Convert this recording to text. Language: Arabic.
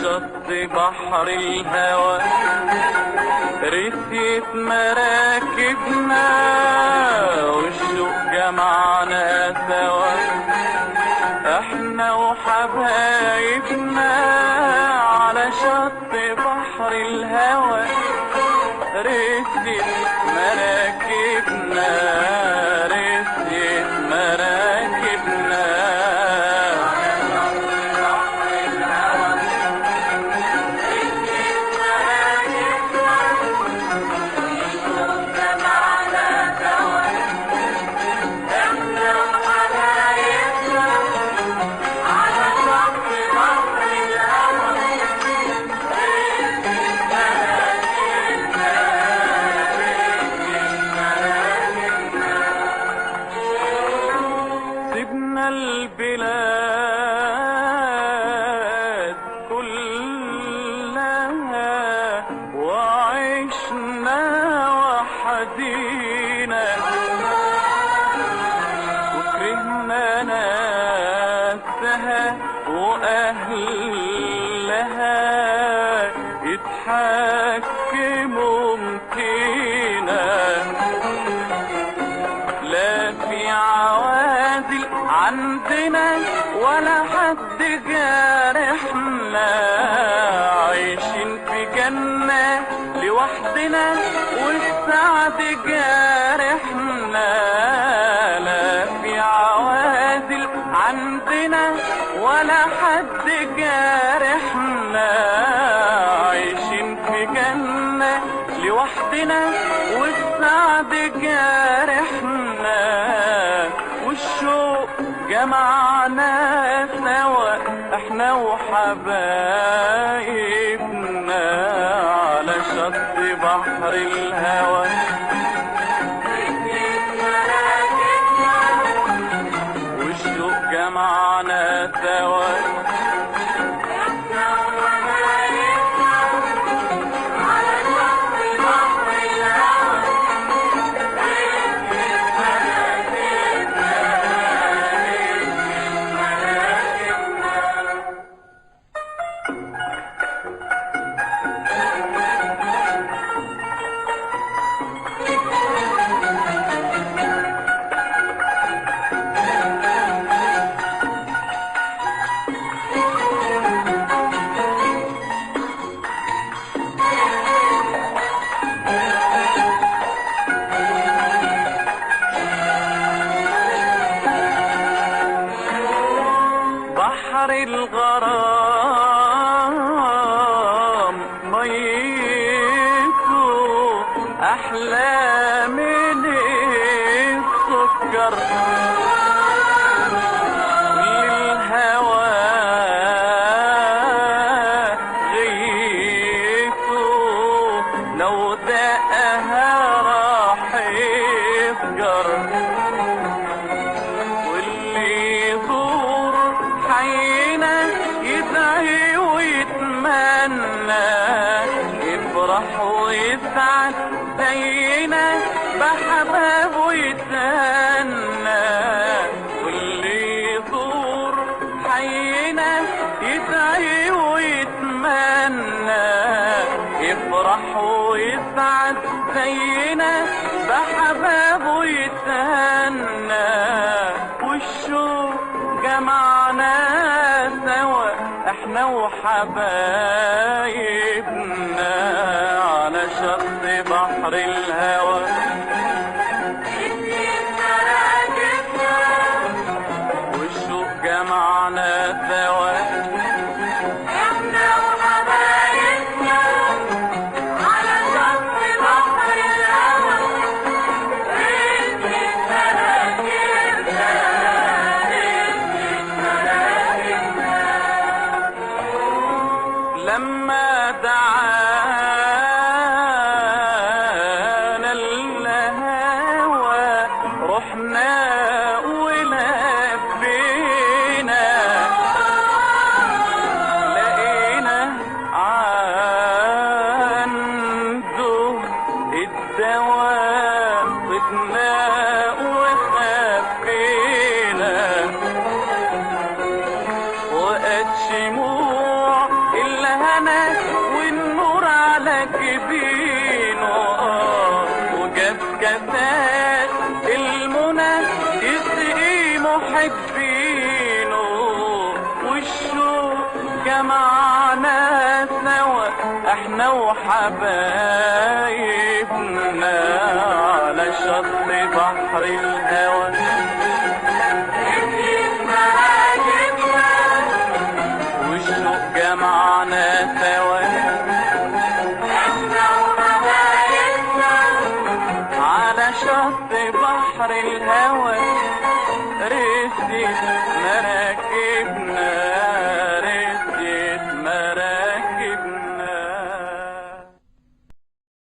شط بحر الهوى رسيت مراكبنا والشوق جمعنا سوا احنا وحبايبنا على شط بحر الهوى رسيت مراكبنا رسيت مراكبنا البلاد كلها وعشنا وحدينا وكرهنا ناسها وأهلها يتحكموا فينا لا في عوازل عندنا ولا حد جارحنا عايشين في جنة لوحدنا والسعد جارحنا لا في عوازل عندنا ولا حد جارحنا عايشين في جنة لوحدنا والسعد جارحنا والشوق جمعنا سوا احنا وحبايبنا على شط بحر الهوى والشوق جمعنا سوا بحر الغرام ميته أحلى من السكر للهوى غيته لو دقها راح يفجر يدعي ويتمنى يفرح ويسعد زينا بحبابه يتهنى واللي يزور حينا يدعي ويتمنى يفرح ويسعد زينا بحبابه يتهنى والشوق جمعنا سوا احنا وحبايبنا على شط بحر الهوى والشوق جمعنا سوا احنا وحبايبنا على شط بحر الهوى لما دعانا جبينه وجاب كاسات المنى يسقي محبينه، والشوق جمعنا سوا احنا وحبايبنا على شط بحر الهوى. والشوق جمعنا سوا احنا وحبايبنا على شط بحر الهوى. رسيت